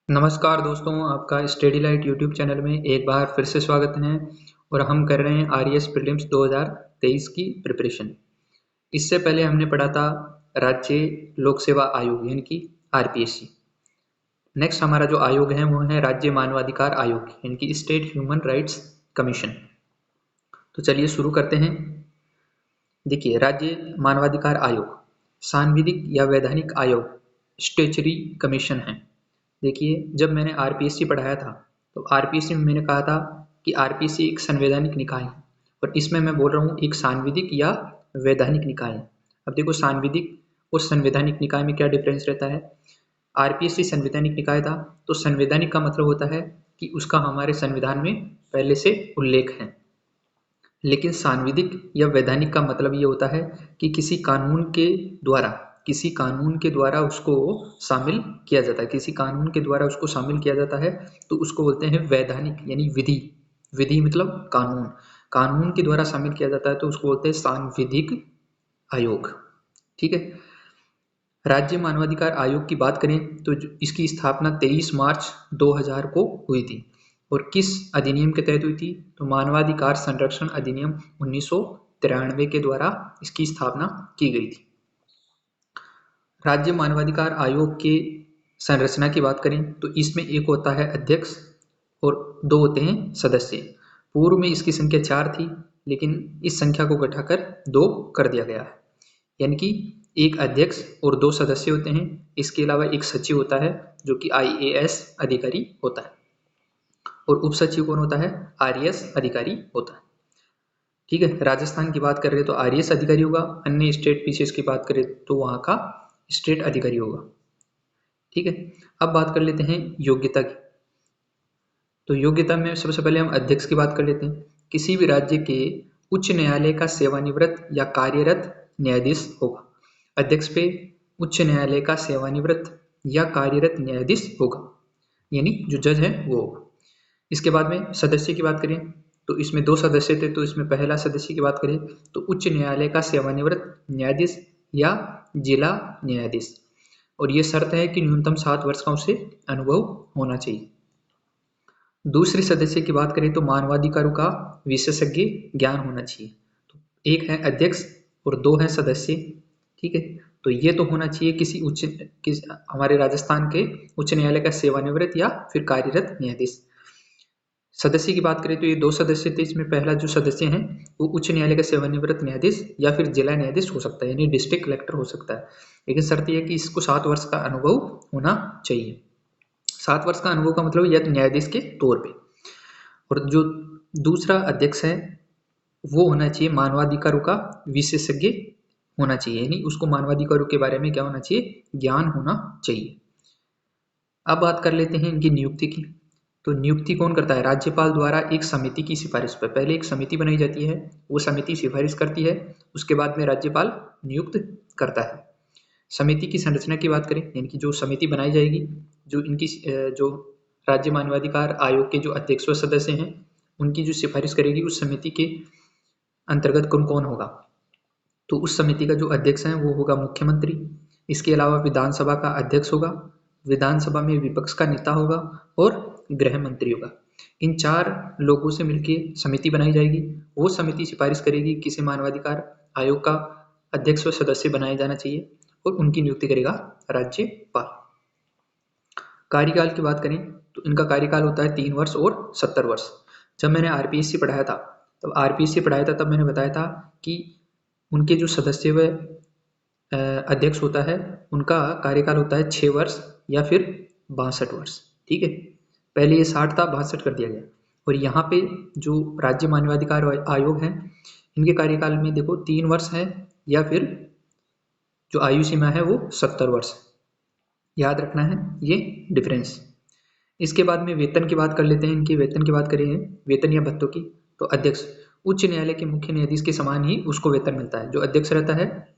नमस्कार दोस्तों, आपका स्टडी लाइट यूट्यूब चैनल में एक बार फिर से स्वागत है। और हम कर रहे हैं आरईएस प्रीलिम्स 2023 की प्रिपरेशन। इससे पहले हमने पढ़ा था राज्य लोक सेवा आयोग यानी कि आरपीएससी। नेक्स्ट हमारा जो आयोग है वो है राज्य मानवाधिकार आयोग यानी कि स्टेट ह्यूमन राइट्स कमीशन। तो चलिए शुरू करते हैं। देखिए, राज्य मानवाधिकार आयोग सांविधिक या वैधानिक आयोग स्टेचुरी कमीशन है। देखिए, जब मैंने आरपीएससी पढ़ाया था तो आरपीएससी में मैंने कहा था कि आरपीएससी एक संवैधानिक निकाय है, और इसमें मैं बोल रहा हूँ एक सांविधिक या वैधानिक निकाय है। अब देखो, सांविधिक और संवैधानिक निकाय में क्या डिफरेंस रहता है। आरपीएससी संवैधानिक निकाय था तो संवैधानिक का मतलब होता है कि उसका हमारे संविधान में पहले से उल्लेख है, लेकिन सांविधिक या वैधानिक का मतलब ये होता है कि किसी कानून के द्वारा उसको शामिल किया जाता है। किसी कानून के द्वारा उसको शामिल किया जाता है तो उसको बोलते हैं वैधानिक यानी विधि। विधि मतलब कानून। कानून के द्वारा शामिल किया जाता है तो उसको बोलते हैं सांविधिक आयोग। ठीक है। राज्य मानवाधिकार आयोग की बात करें तो इसकी स्थापना 23 मार्च 2000 को हुई थी। और किस अधिनियम के तहत हुई थी, तो मानवाधिकार संरक्षण अधिनियम 1993 के द्वारा इसकी स्थापना की गई थी। राज्य मानवाधिकार आयोग के संरचना की बात करें तो इसमें एक होता है अध्यक्ष और दो होते हैं सदस्य। पूर्व में इसकी संख्या 4 थी, लेकिन इस संख्या को घटाकर 2 कर दिया गया है, यानी कि एक अध्यक्ष और 2 सदस्य होते हैं। इसके अलावा एक सचिव होता है जो कि आईएएस अधिकारी होता है, और उप सचिव कौन होता है, आरएएस अधिकारी होता है। ठीक है। राजस्थान की बात कर रहे हैं तो आरएएस अधिकारी होगा। अन्य स्टेट पीसीएस की बात करें तो वहाँ का स्टेट अधिकारी होगा। ठीक है। अब बात कर लेते हैं योग्यता की। तो योग्यता में सबसे पहले हम अध्यक्ष की बात कर लेते हैं। किसी भी राज्य के उच्च न्यायालय का सेवानिवृत्त या कार्यरत न्यायाधीश होगा। अध्यक्ष पे उच्च न्यायालय का सेवानिवृत्त या कार्यरत न्यायाधीश होगा, यानी जो जज है वो होगा। इसके बाद में सदस्य की बात करें तो इसमें 2 सदस्य थे, तो इसमें पहला सदस्य की बात करें तो उच्च न्यायालय का सेवानिवृत्त न्यायाधीश या जिला न्यायाधीश, और ये शर्त है कि न्यूनतम 7 वर्ष का उसे अनुभव होना चाहिए। दूसरे सदस्य की बात करें तो मानवाधिकारों का विशेषज्ञ ज्ञान होना चाहिए। तो एक है अध्यक्ष और 2 है सदस्य। ठीक है। तो ये तो होना चाहिए हमारे राजस्थान के उच्च न्यायालय का सेवानिवृत्त या फिर कार्यरत न्यायाधीश। सदस्य की बात करें तो ये 2 सदस्य थे। इसमें पहला जो सदस्य है वो उच्च न्यायालय का सेवानिवृत्त न्यायाधीश या फिर जिला न्यायाधीश हो सकता है, यानी डिस्ट्रिक्ट कलेक्टर हो सकता है। लेकिन शर्त यह है कि इसको 7 वर्ष का अनुभव होना चाहिए। 7 वर्ष का अनुभव का मतलब यह न्यायाधीश के तौर पे। और जो दूसरा अध्यक्ष है वो होना चाहिए मानवाधिकारों का विशेषज्ञ होना चाहिए, यानी उसको मानवाधिकारों के बारे में क्या होना चाहिए, ज्ञान होना चाहिए। अब बात कर लेते हैं इनकी नियुक्ति की। तो नियुक्ति कौन करता है, राज्यपाल द्वारा एक समिति की सिफारिश पर। पहले एक समिति बनाई जाती है, वो समिति सिफारिश करती है, उसके बाद में राज्यपाल नियुक्त करता है। समिति की संरचना की बात करें, यानी कि जो समिति बनाई जाएगी, जो राज्य मानवाधिकार आयोग के जो अध्यक्ष व सदस्य हैं उनकी जो सिफारिश करेगी, उस समिति के अंतर्गत कौन कौन होगा। तो उस समिति का जो अध्यक्ष है वो होगा मुख्यमंत्री। इसके अलावा विधानसभा का अध्यक्ष होगा, विधानसभा में विपक्ष का नेता होगा और गृह मंत्री होगा। इन 4 लोगों से मिलकर समिति बनाई जाएगी। वो समिति सिफारिश करेगी किसे मानवाधिकार आयोग का अध्यक्ष व सदस्य बनाया जाना चाहिए, और उनकी नियुक्ति करेगा राज्यपाल। कार्यकाल की बात करें तो इनका कार्यकाल होता है 3 वर्ष और 70 वर्ष। जब मैंने आरपीएससी पढ़ाया था तब मैंने बताया था कि उनके जो सदस्य व अध्यक्ष होता है उनका कार्यकाल होता है 6 वर्ष या फिर 62 वर्ष। ठीक है। पहले ये 60 था, 62 कर दिया गया। और यहाँ पे जो राज्य मानवाधिकार आयोग है इनके कार्यकाल में देखो 3 वर्ष है या फिर जो आयु सीमा है वो 70 वर्ष। याद रखना है ये डिफरेंस। इसके बाद में वेतन की बात कर लेते हैं। इनकी वेतन की बात करें, वेतन या भत्तों की, तो अध्यक्ष उच्च न्यायालय के मुख्य न्यायाधीश के समान ही उसको वेतन मिलता है। जो अध्यक्ष रहता है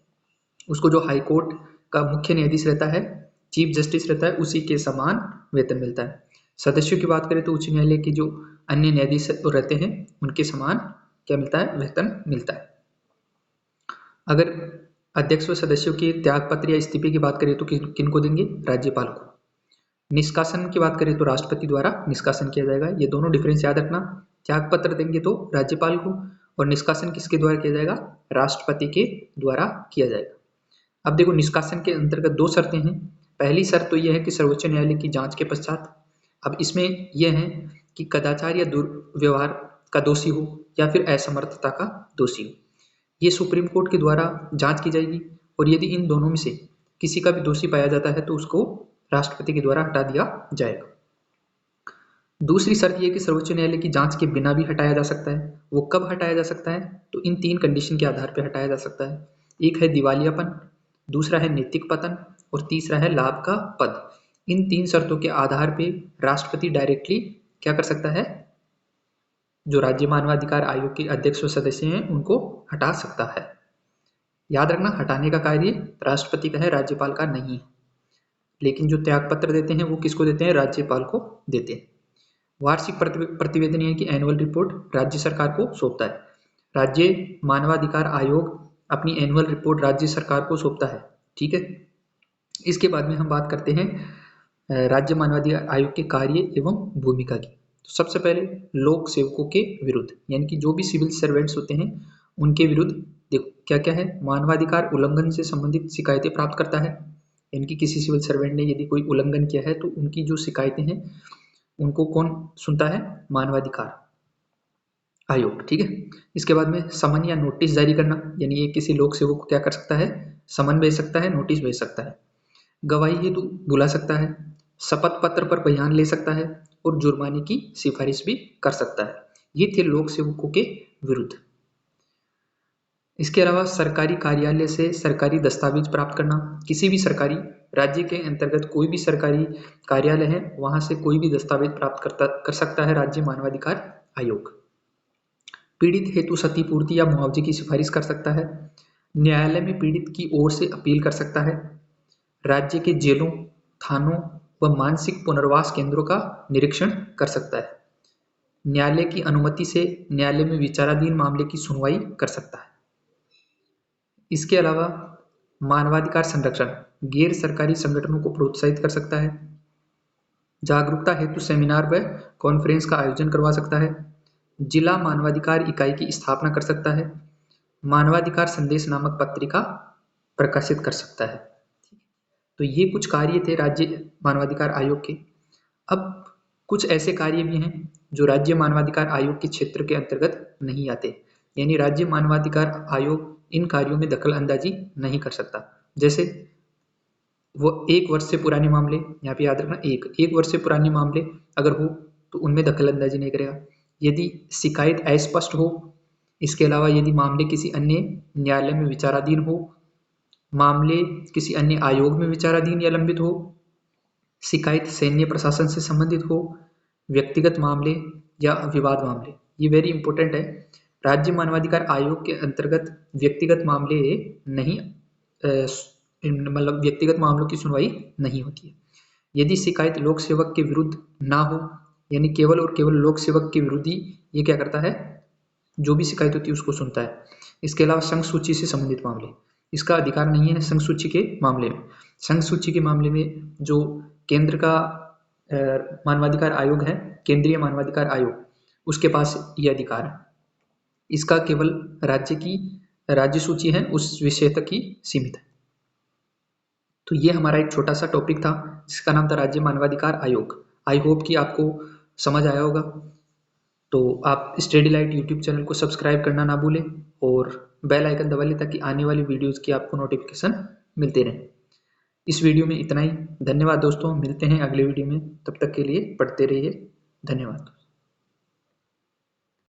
उसको जो हाई कोर्ट का मुख्य न्यायाधीश रहता है, चीफ जस्टिस रहता है, उसी के समान वेतन मिलता है। सदस्यों की बात करें तो उच्च न्यायालय के जो अन्य न्यायाधीश रहते हैं उनके समान क्या मिलता है, वेतन मिलता है। अगर अध्यक्ष व सदस्यों के त्याग पत्र या इस्तीफे की बात करें तो किनको देंगे, राज्यपाल को। निष्कासन की बात करें तो राष्ट्रपति द्वारा निष्कासन किया जाएगा। ये दोनों डिफरेंस याद रखना। त्याग पत्र देंगे तो राज्यपाल को, और निष्कासन किसके द्वारा किया जाएगा? राष्ट्रपति के द्वारा किया जाएगा। अब देखो, निष्कासन के अंतर्गत दो शर्तें हैं। पहली शर्त तो यह है कि सर्वोच्च न्यायालय की जांच के पश्चात, अब इसमें यह है कि कदाचार या दुर्व्यवहार का दोषी हो या फिर असमर्थता का दोषी हो, ये सुप्रीम कोर्ट के द्वारा जांच की जाएगी, और यदि इन दोनों में से किसी का भी दोषी पाया जाता है तो उसको राष्ट्रपति के द्वारा हटा दिया जाएगा। दूसरी शर्त यह कि सर्वोच्च न्यायालय की जांच के बिना भी हटाया जा सकता है। वो कब हटाया जा सकता है? तो इन 3 कंडीशन के आधार पर हटाया जा सकता है। एक है दिवालियापन, दूसरा है नैतिक पतन, और तीसरा है लाभ का पद। इन 3 शर्तों के आधार पर राष्ट्रपति डायरेक्टली क्या कर सकता है? जो राज्य मानवाधिकार आयोग के अध्यक्ष व सदस्य हैं उनको हटा सकता है। याद रखना, हटाने का कार्य राष्ट्रपति का है, राज्यपाल का नहीं है। लेकिन जो त्याग पत्र देते हैं वो किसको देते हैं? राज्यपाल को देते हैं। वार्षिक प्रतिवेदन यानी कि एनुअल रिपोर्ट राज्य सरकार को सौंपता है। राज्य मानवाधिकार आयोग अपनी एनुअल रिपोर्ट राज्य सरकार को सौंपता है। ठीक है, इसके बाद में हम बात करते हैं राज्य मानवाधिकार आयोग के कार्य एवं भूमिका की। तो सबसे पहले लोक सेवकों के विरुद्ध, यानी कि जो भी सिविल सर्वेंट्स होते हैं उनके विरुद्ध देखो क्या क्या है। मानवाधिकार उल्लंघन से संबंधित शिकायतें प्राप्त करता है, यानी कि किसी सिविल सर्वेंट ने यदि कोई उल्लंघन किया है तो उनकी जो शिकायतें हैं उनको कौन सुनता है? मानवाधिकार आयोग। ठीक है, इसके बाद में समन या नोटिस जारी करना, यानी ये किसी लोक सेवक को क्या कर सकता है? समन भेज सकता है, नोटिस भेज सकता है। गवाही हेतु बुला सकता है, शपथ पत्र पर बयान ले सकता है, और जुर्माने की सिफारिश भी कर सकता है। ये थे लोक सेवकों के विरुद्ध। इसके अलावा सरकारी कार्यालय से सरकारी दस्तावेज प्राप्त करना, किसी भी सरकारी राज्य के अंतर्गत कोई भी सरकारी कार्यालय है वहां से कोई भी दस्तावेज प्राप्त कर सकता है राज्य मानवाधिकार आयोग। पीड़ित हेतु क्षतिपूर्ति या मुआवजे की सिफारिश कर सकता है। न्यायालय में पीड़ित की ओर से अपील कर सकता है। राज्य के जेलों, थानों व मानसिक पुनर्वास केंद्रों का निरीक्षण कर सकता है। न्यायालय की अनुमति से न्यायालय में विचाराधीन मामले की सुनवाई कर सकता है। इसके अलावा मानवाधिकार संरक्षण, गैर सरकारी संगठनों को प्रोत्साहित कर सकता है। जागरूकता हेतु सेमिनार व कॉन्फ्रेंस का आयोजन करवा सकता है। जिला मानवाधिकार इकाई की स्थापना कर सकता है। मानवाधिकार संदेश नामक पत्रिका प्रकाशित कर सकता है। तो ये कुछ कार्य थे राज्य मानवाधिकार आयोग के। अब कुछ ऐसे कार्य भी हैं जो राज्य मानवाधिकार आयोग के क्षेत्र के अंतर्गत नहीं आते, यानी राज्य मानवाधिकार आयोग इन कार्यों में दखल अंदाजी नहीं कर सकता। जैसे वो 1 वर्ष से पुराने मामले, यहाँ पे याद रखना, एक वर्ष से पुराने मामले अगर हो तो उनमें दखल अंदाजी नहीं करेगा। यदि शिकायत अस्पष्ट हो, इसके अलावा यदि मामले किसी अन्य न्यायालय में विचाराधीन हो, मामले किसी अन्य आयोग में विचाराधीन या लंबित हो, शिकायत सैन्य प्रशासन से संबंधित हो, व्यक्तिगत मामले या विवाद मामले, ये वेरी इंपॉर्टेंट है। राज्य मानवाधिकार आयोग के अंतर्गत व्यक्तिगत मामले नहीं, मतलब व्यक्तिगत मामलों की सुनवाई नहीं होती है। यदि शिकायत लोक सेवक के विरुद्ध ना हो, यानी केवल और केवल लोक सेवक के विरुद्ध ही ये क्या करता है, जो भी शिकायत होती है उसको सुनता है। इसके अलावा संघ सूची से संबंधित मामले, इसका अधिकार नहीं है संघ सूची के मामले में। संघ सूची के मामले में जो केंद्र का मानवाधिकार आयोग है, केंद्रीय मानवाधिकार आयोग, उसके पास ये अधिकार है। इसका केवल राज्य सूची है उस विषय तक ही सीमित है। तो ये हमारा एक छोटा सा टॉपिक था जिसका नाम था राज्य मानवाधिकार आयोग। आई होप कि आपको समझ आया होगा। तो आप स्टडी लाइट यूट्यूब चैनल को सब्सक्राइब करना ना भूलें और बेल आइकन दबा लें ताकि आने वाली वीडियोस की आपको नोटिफिकेशन मिलते रहे। इस वीडियो में इतना ही। धन्यवाद दोस्तों, मिलते हैं अगले वीडियो में। तब तक के लिए पढ़ते रहिए। धन्यवाद।